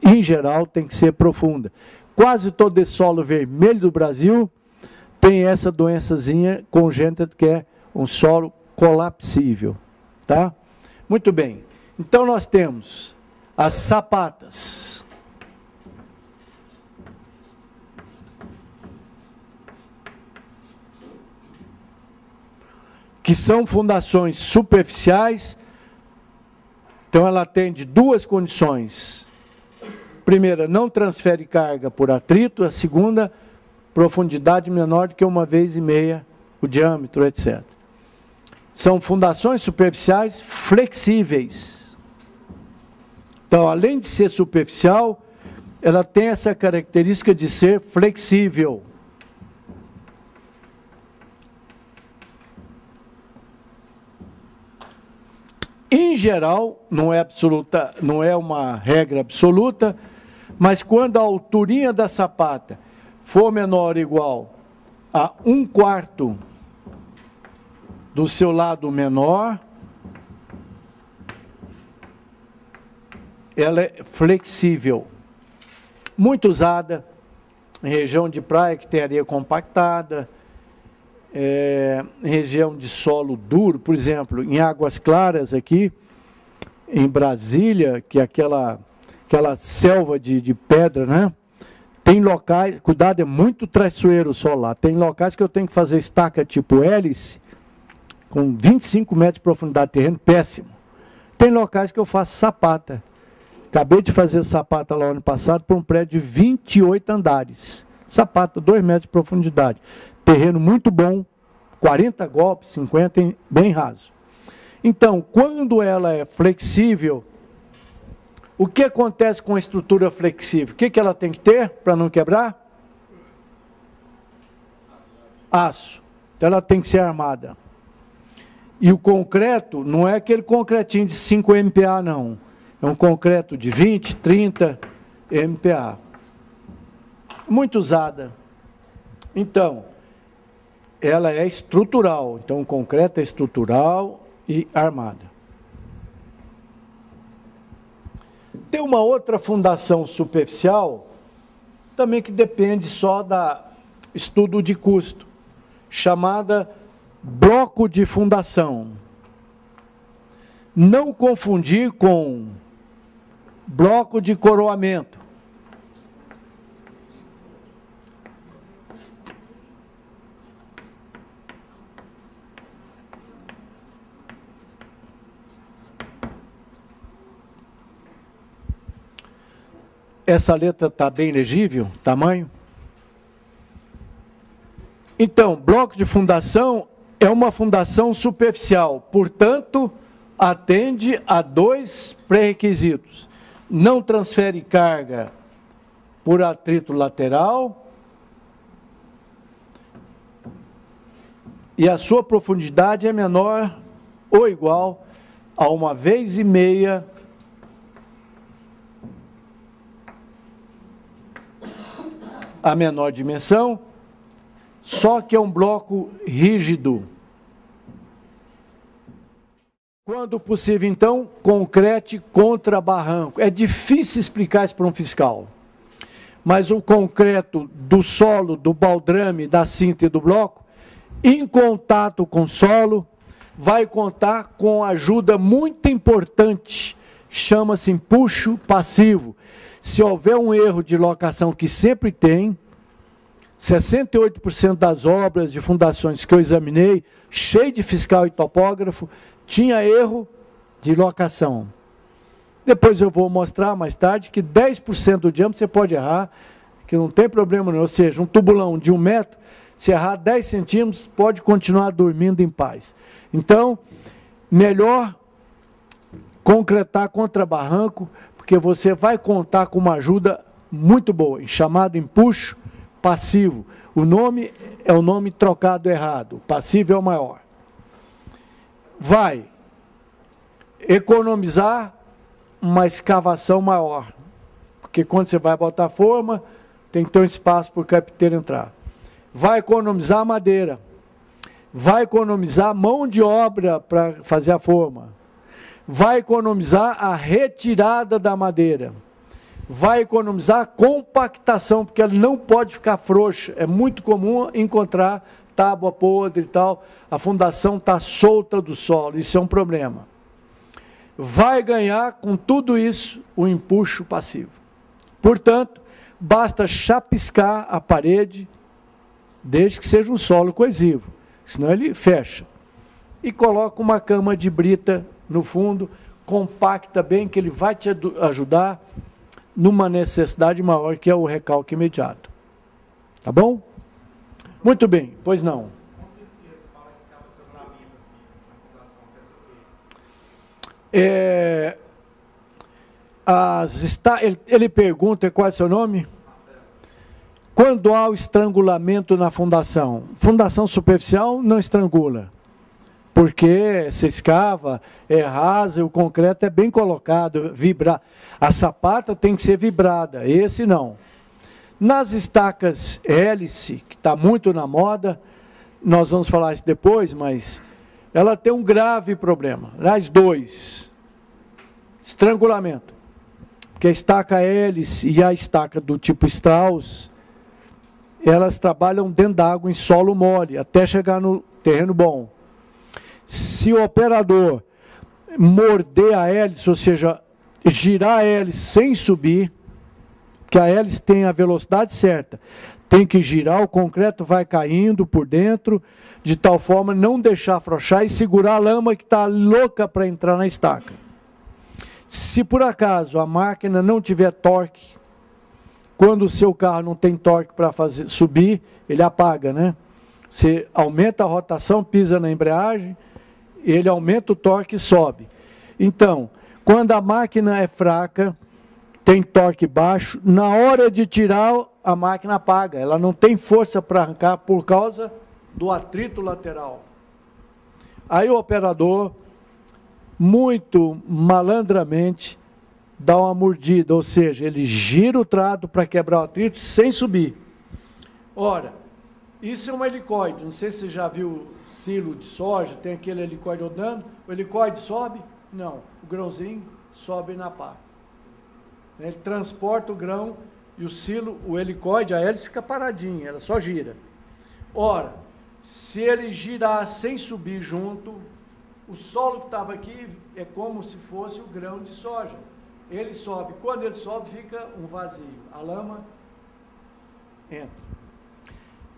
em geral, têm que ser profundas. Quase todo esse solo vermelho do Brasil tem essa doençazinha congênita, que é um solo colapsível. Tá? Muito bem. Então, nós temos as sapatas. Que são fundações superficiais. Então, ela atende duas condições. Primeira, não transfere carga por atrito. A segunda, profundidade menor do que 1,5 vezes o diâmetro, etc. São fundações superficiais flexíveis. Então, além de ser superficial, ela tem essa característica de ser flexível. Em geral, não é uma regra absoluta, mas quando a alturinha da sapata for menor ou igual a 1/4 do seu lado menor, ela é flexível. muito usada em região de praia que tem areia compactada, em região de solo duro, por exemplo, em Águas Claras aqui, em Brasília, que é aquela selva de pedra, né? Tem locais, cuidado, é muito traiçoeiro o solo lá, tem locais que eu tenho que fazer estaca tipo hélice, com 25 metros de profundidade de terreno, péssimo. Tem locais que eu faço sapata. Acabei de fazer sapata lá ano passado para um prédio de 28 andares. Sapata, 2 metros de profundidade. Terreno muito bom, 40 golpes, 50, bem raso. Então, quando ela é flexível, o que acontece com a estrutura flexível? O que ela tem que ter para não quebrar? Aço. Então ela tem que ser armada. E o concreto não é aquele concretinho de 5 MPa, não. É um concreto de 20, 30 MPa. Muito usada. Então, ela é estrutural. Então, o concreto é estrutural e armada. Tem uma outra fundação superficial, também que depende só da estudo de custo, chamada bloco de fundação. Não confundir com bloco de coroamento. Essa letra está bem legível, tamanho? Então, bloco de fundação é uma fundação superficial, portanto, atende a 2 pré-requisitos. Não transfere carga por atrito lateral e a sua profundidade é menor ou igual a 1,5 vezes a menor dimensão, só que é um bloco rígido. Quando possível, então, concrete contra barranco. É difícil explicar isso para um fiscal, mas o concreto do solo, do baldrame, da cinta e do bloco, em contato com o solo, vai contar com ajuda muito importante, chama-se empuxo passivo. Se houver um erro de locação, que sempre tem, 68% das obras de fundações que eu examinei, cheio de fiscal e topógrafo, tinha erro de locação. Depois eu vou mostrar mais tarde que 10% do diâmetro você pode errar, que não tem problema não. Ou seja, um tubulão de 1 metro, se errar 10 centímetros, pode continuar dormindo em paz. Então, melhor concretar contra barranco, porque você vai contar com uma ajuda muito boa, chamado empuxo passivo. O nome é o nome trocado errado, o passivo é o maior. Vai economizar uma escavação maior, porque quando você vai botar forma, tem que ter um espaço para o carpinteiro entrar. Vai economizar madeira, vai economizar mão de obra para fazer a forma, vai economizar a retirada da madeira, vai economizar a compactação, porque ela não pode ficar frouxa. É muito comum encontrar tábua podre e tal, a fundação está solta do solo, isso é um problema. Vai ganhar com tudo isso o empuxo passivo. Portanto, basta chapiscar a parede, desde que seja um solo coesivo, senão ele fecha. E coloca uma cama de brita no fundo, compacta bem, que ele vai te ajudar numa necessidade maior, que é o recalque imediato. Tá bom? Muito bem, pois não. Ele pergunta, qual é o seu nome? Quando há o estrangulamento na fundação? Fundação superficial não estrangula, porque se escava, é rasa, o concreto é bem colocado, vibra. A sapata tem que ser vibrada, esse não. Nas estacas hélice, que está muito na moda, nós vamos falar isso depois, mas ela tem um grave problema. Aliás, 2. Estrangulamento. que a estaca hélice e a estaca do tipo Strauss, elas trabalham dentro da água em solo mole, até chegar no terreno bom. Se o operador morder a hélice, ou seja, girar a hélice sem subir, que a hélice tem a velocidade certa, tem que girar, o concreto vai caindo por dentro, de tal forma não deixar afrouxar e segurar a lama que está louca para entrar na estaca. Se por acaso a máquina não tiver torque, quando o seu carro não tem torque para fazer subir, ele apaga, né? Você aumenta a rotação, pisa na embreagem, ele aumenta o torque e sobe. Então, quando a máquina é fraca, tem torque baixo, na hora de tirar, a máquina apaga. Ela não tem força para arrancar por causa do atrito lateral. Aí o operador, muito malandramente, dá uma mordida, ou seja, ele gira o trato para quebrar o atrito sem subir. Ora, isso é um helicoide. Não sei se você já viu silo de soja, tem aquele helicoide rodando. O helicoide sobe? Não. O grãozinho sobe na pá. Ele transporta o grão e o silo, o helicoide, a hélice fica paradinha, ela só gira. Ora, se ele girar sem subir junto, o solo que estava aqui é como se fosse o grão de soja. Ele sobe, quando ele sobe fica um vazio, a lama entra.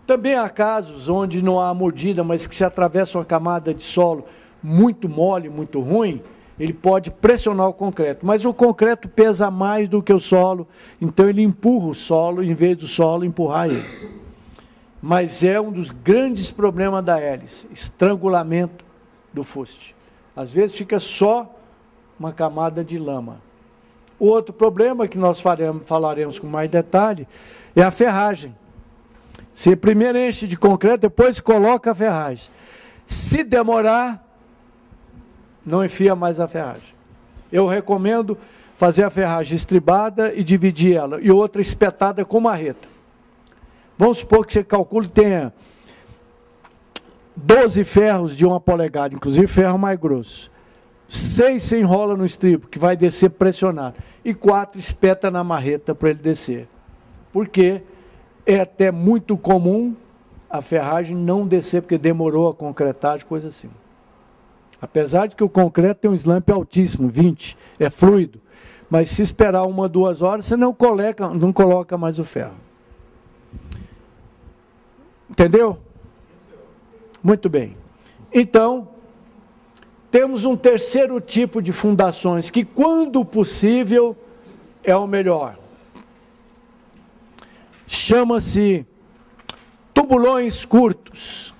Também há casos onde não há mordida, mas que se atravessa uma camada de solo muito mole, muito ruim, ele pode pressionar o concreto, mas o concreto pesa mais do que o solo, então ele empurra o solo, em vez do solo empurrar ele. Mas é um dos grandes problemas da hélice, estrangulamento do fuste. Às vezes fica só uma camada de lama. O outro problema que nós falaremos com mais detalhe é a ferragem. Você primeiro enche de concreto, depois coloca a ferragem. Se demorar, não enfia mais a ferragem. Eu recomendo fazer a ferragem estribada e dividir ela, e outra espetada com marreta. Vamos supor que você calcule que tenha 12 ferros de 1 polegada, inclusive ferro mais grosso. 6 você enrola no estribo, que vai descer pressionado, e 4 espeta na marreta para ele descer. Porque é até muito comum a ferragem não descer, porque demorou a concretagem, coisa assim. Apesar de que o concreto tem um slump altíssimo, 20, é fluido. Mas se esperar 1 ou 2 horas, você não coloca mais o ferro. Entendeu? Muito bem. Então, temos um terceiro tipo de fundações, que quando possível é o melhor. Chama-se tubulões curtos.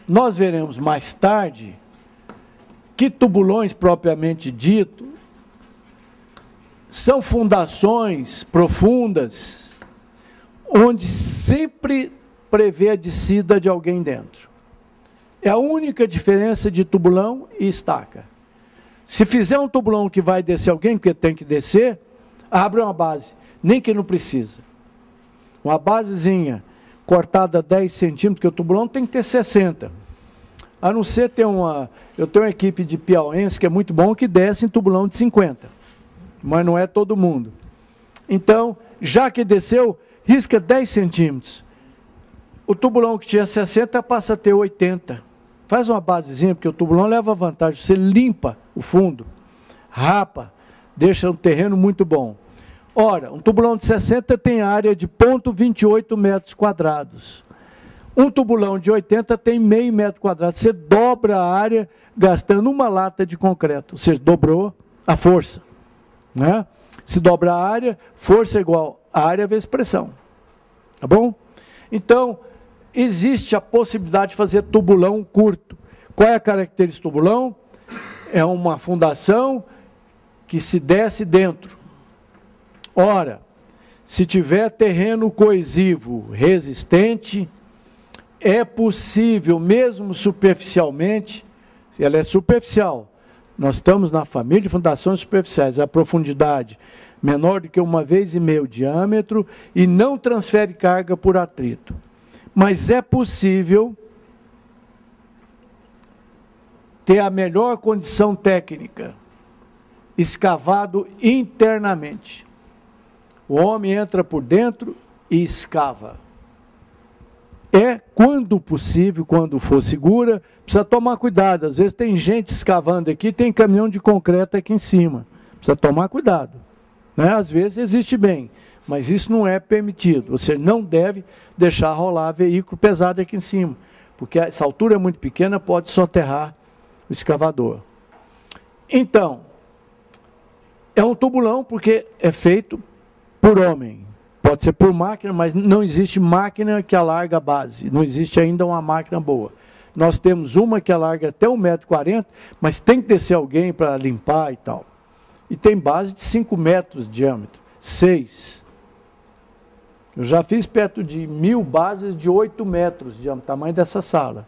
Nós veremos mais tarde que tubulões propriamente dito são fundações profundas onde sempre prevê a descida de alguém dentro. É a única diferença de tubulão e estaca. Se fizer um tubulão que vai descer alguém, porque tem que descer, abre uma base, nem que não precisa. Uma basezinha cortada 10 centímetros, porque o tubulão tem que ter 60. A não ser ter uma... Eu tenho uma equipe de piauense que é muito bom, que desce em tubulão de 50. Mas não é todo mundo. Então, já que desceu, risca 10 centímetros. O tubulão que tinha 60 passa a ter 80. Faz uma basezinha, porque o tubulão leva vantagem. Você limpa o fundo, rapa, deixa um terreno muito bom. Ora, um tubulão de 60 tem área de 0,28 metros quadrados. Um tubulão de 80 tem meio metro quadrado. Você dobra a área gastando uma lata de concreto. Você dobrou a força. Né? Se dobra a área, força é igual a área vezes pressão. Tá bom? Então, existe a possibilidade de fazer tubulão curto. Qual é a característica do tubulão? É uma fundação que se desce dentro. Ora, se tiver terreno coesivo resistente, é possível, mesmo superficialmente, se ela é superficial, nós estamos na família de fundações superficiais, a profundidade menor do que 1,5 vez o diâmetro e não transfere carga por atrito. Mas é possível ter a melhor condição técnica, escavado internamente. O homem entra por dentro e escava. Quando possível, quando for segura, precisa tomar cuidado. Às vezes tem gente escavando aqui, tem caminhão de concreto aqui em cima. Precisa tomar cuidado. Né? Às vezes existe bem, mas isso não é permitido. Você não deve deixar rolar veículo pesado aqui em cima, porque essa altura é muito pequena, pode soterrar o escavador. Então, é um tubulão porque é feito por homem. Pode ser por máquina, mas não existe máquina que alarga a base. Não existe ainda uma máquina boa. Nós temos uma que alarga até 1,40 m, mas tem que descer alguém para limpar e tal. E tem base de 5 metros de diâmetro, 6. Eu já fiz perto de 1000 bases de 8 metros de diâmetro, tamanho dessa sala.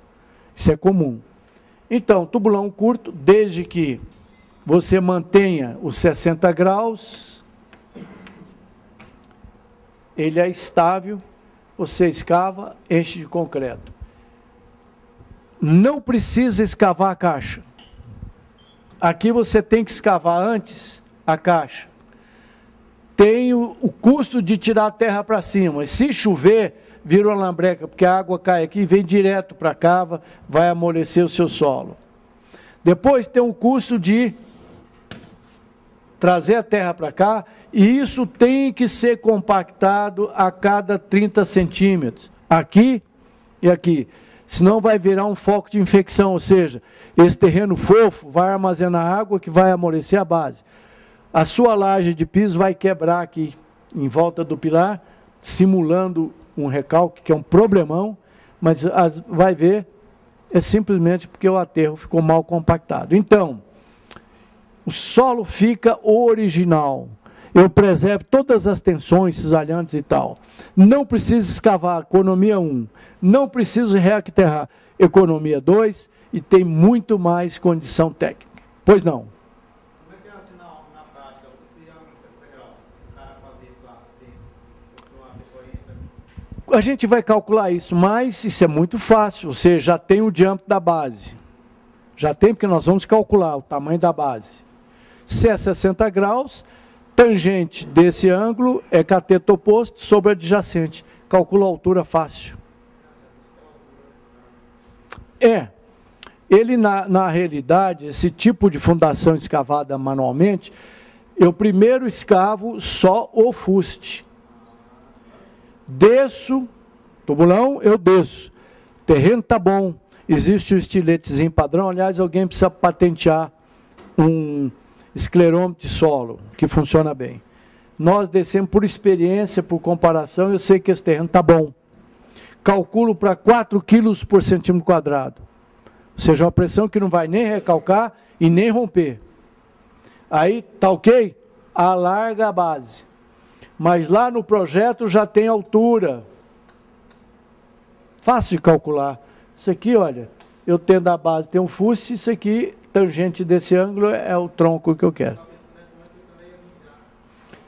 Isso é comum. Então, tubulão curto, desde que você mantenha os 60 graus, ele é estável, você escava, enche de concreto. Não precisa escavar a caixa. Aqui você tem que escavar antes a caixa. Tem o custo de tirar a terra para cima. Se chover, vira uma lambreca, porque a água cai aqui e vem direto para a cava, vai amolecer o seu solo. Depois tem o custo de trazer a terra para cá, e isso tem que ser compactado a cada 30 centímetros, aqui e aqui. Senão vai virar um foco de infecção, ou seja, esse terreno fofo vai armazenar água que vai amolecer a base. A sua laje de piso vai quebrar aqui, em volta do pilar, simulando um recalque, que é um problemão, mas vai ver, é simplesmente porque o aterro ficou mal compactado. Então, o solo fica original. Eu preservo todas as tensões, cisalhantes e tal. Não preciso escavar, economia 1. Não preciso reacterrar, economia 2. E tem muito mais condição técnica. Pois não? Como é que é assim na prática? Se ângulo de 60 graus, o cara fazer isso lá, a pessoa entra... A gente vai calcular isso, mas isso é muito fácil. Você já tem o diâmetro da base. Já tem, porque nós vamos calcular o tamanho da base. Se é 60 graus... tangente desse ângulo é cateto oposto sobre adjacente. Calcula a altura fácil. Ele, na realidade, esse tipo de fundação escavada manualmente, eu primeiro escavo só o fuste. Desço, tubulão, eu desço. O terreno está bom. Existe o estiletezinho padrão. Aliás, alguém precisa patentear um esclerômetro de solo, que funciona bem. Nós descemos por experiência, por comparação, eu sei que esse terreno está bom. Calculo para 4 quilos por centímetro quadrado. Ou seja, uma pressão que não vai nem recalcar e nem romper. Aí, tá ok? Alarga a base. Mas lá no projeto já tem altura. Fácil de calcular. Isso aqui, olha, eu tendo a base, tem um fuste, isso aqui... tangente desse ângulo é o tronco que eu quero.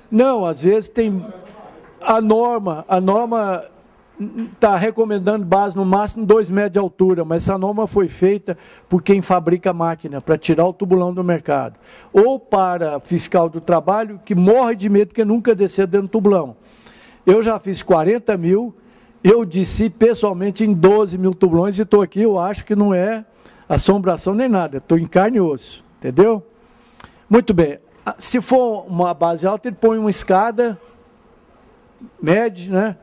Não, às vezes tem... A norma está recomendando base no máximo 2 metros de altura, mas essa norma foi feita por quem fabrica a máquina, para tirar o tubulão do mercado. Ou para fiscal do trabalho, que morre de medo porque nunca desceu dentro do tubulão. Eu já fiz 40 mil, eu desci pessoalmente em 12 mil tubulões e estou aqui, eu acho que não é... assombração nem nada, estou em carne e osso, entendeu? Muito bem, se for uma base alta, ele põe uma escada, mede, né?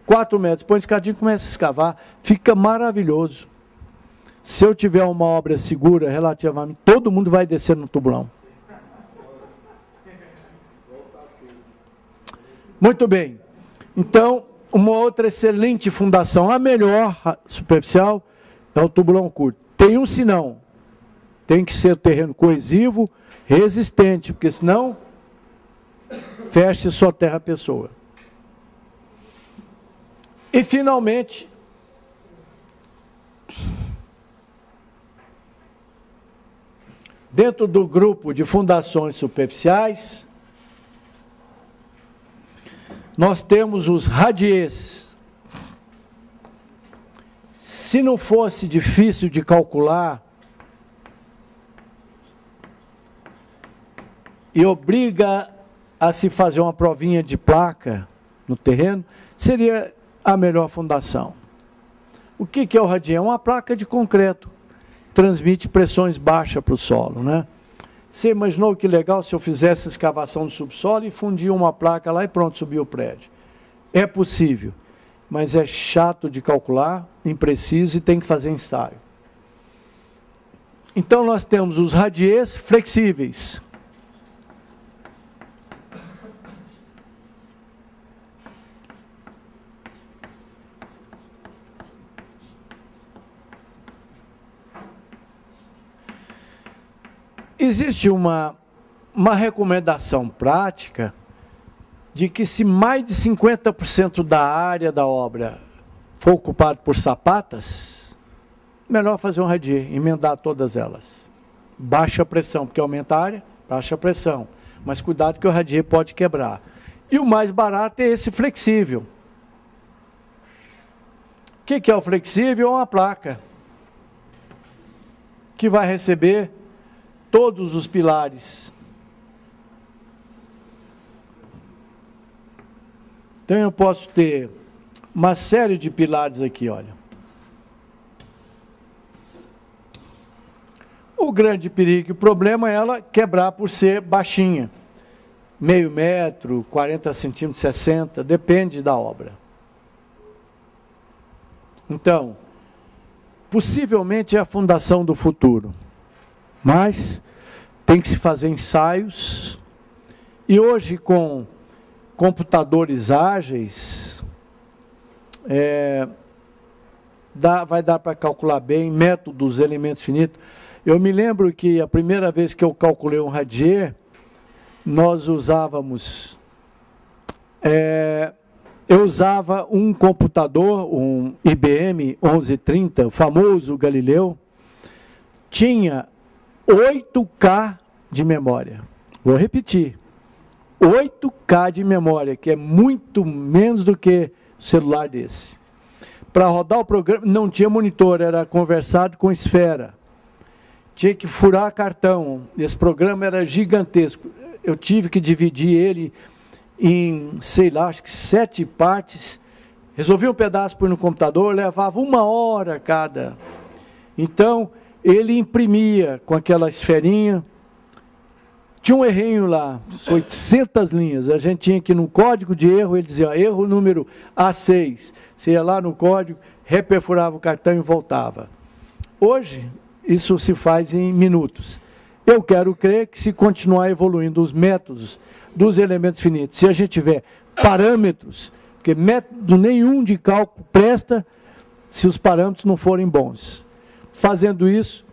4 metros, põe uma escadinha e começa a escavar, fica maravilhoso. Se eu tiver uma obra segura, relativamente, todo mundo vai descer no tubulão. Muito bem, então, uma outra excelente fundação, a melhor superficial, é o tubulão curto. Tem um senão, tem que ser terreno coesivo, resistente, porque senão fecha e soterra a pessoa. E finalmente, dentro do grupo de fundações superficiais, nós temos os radiês. Se não fosse difícil de calcular, e obriga a se fazer uma provinha de placa no terreno, seria a melhor fundação. O que é o radier? É uma placa de concreto, transmite pressões baixas para o solo, né? Você imaginou que legal se eu fizesse escavação do subsolo e fundia uma placa lá e pronto, subiu o prédio? É possível, mas é chato de calcular, impreciso e tem que fazer ensaio. Então nós temos os radiers flexíveis. Existe uma recomendação prática de que se mais de 50% da área da obra for ocupado por sapatas, melhor fazer um radier, emendar todas elas. Baixa pressão, porque aumenta a área, baixa pressão. Mas cuidado que o radier pode quebrar. E o mais barato é esse flexível. O que é o flexível? É uma placa que vai receber todos os pilares. Então eu posso ter uma série de pilares aqui, olha. O grande perigo e o problema é ela quebrar por ser baixinha. Meio metro, 40 centímetros, 60, depende da obra. Então, possivelmente é a fundação do futuro. Mas tem que se fazer ensaios. E hoje, com computadores ágeis, vai dar para calcular bem, métodos, elementos finitos. Eu me lembro que a primeira vez que eu calculei um radier, nós usávamos... eu usava um computador, um IBM 1130, o famoso Galileu, tinha 8K de memória. Vou repetir. 8K de memória, que é muito menos do que o celular desse. Para rodar o programa, não tinha monitor, era conversado com esfera. Tinha que furar cartão. Esse programa era gigantesco. Eu tive que dividir ele em, sei lá, acho que 7 partes. Resolvi um pedaço por no computador, levava 1 hora cada. Então, ele imprimia com aquela esferinha. Tinha um errinho lá, 800 linhas. A gente tinha que ir no código de erro, ele dizia, erro número A6. Você ia lá no código, reperfurava o cartão e voltava. Hoje, isso se faz em minutos. Eu quero crer que se continuar evoluindo os métodos dos elementos finitos, se a gente tiver parâmetros, porque método nenhum de cálculo presta se os parâmetros não forem bons. Fazendo isso,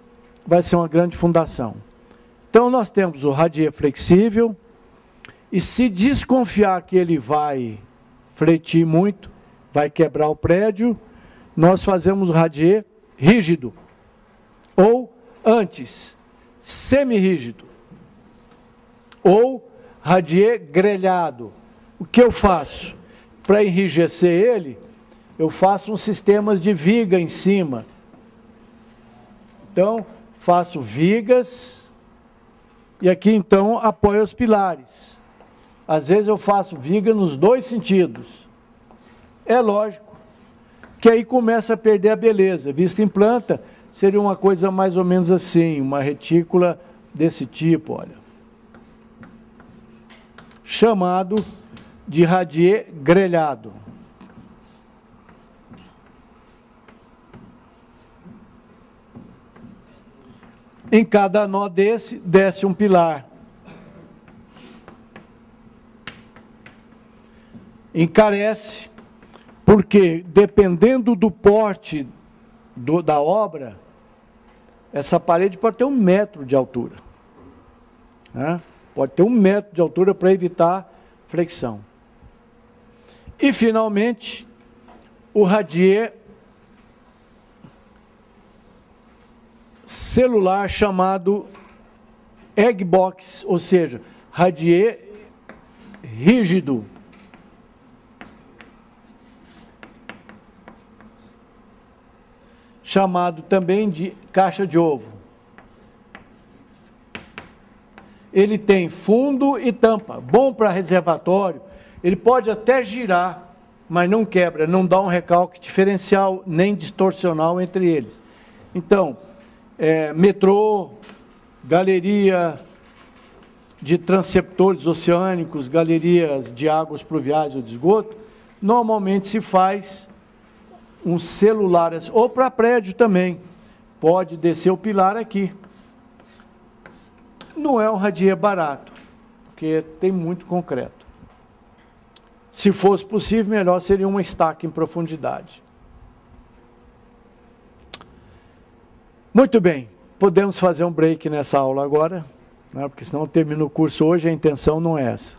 vai ser uma grande fundação. Então, nós temos o radier flexível, e se desconfiar que ele vai fletir muito, vai quebrar o prédio, nós fazemos o radier rígido, ou, antes, semi-rígido, ou radier grelhado. O que eu faço? Para enrijecer ele, eu faço uns sistemas de viga em cima. Então, faço vigas, e aqui, então, apoio os pilares. Às vezes eu faço viga nos 2 sentidos. É lógico que aí começa a perder a beleza. Vista em planta, seria uma coisa mais ou menos assim, uma retícula desse tipo, olha. Chamado de radier grelhado. Em cada nó desse, desce um pilar. Encarece, porque dependendo do porte da obra, essa parede pode ter 1 metro de altura. Né? Pode ter 1 metro de altura para evitar flexão. E, finalmente, o radier celular chamado egg box, ou seja, radier rígido. Chamado também de caixa de ovo. ele tem fundo e tampa, bom para reservatório, ele pode até girar, mas não quebra, não dá um recalque diferencial nem distorcional entre eles. Então, metrô, galeria de transceptores oceânicos, galerias de águas pluviais ou de esgoto, normalmente se faz um celular, ou para prédio também, pode descer o pilar aqui. Não é um radier barato, porque tem muito concreto. Se fosse possível, melhor seria uma estaca em profundidade. Muito bem, podemos fazer um break nessa aula agora, né, porque senão eu termino o curso hoje, a intenção não é essa.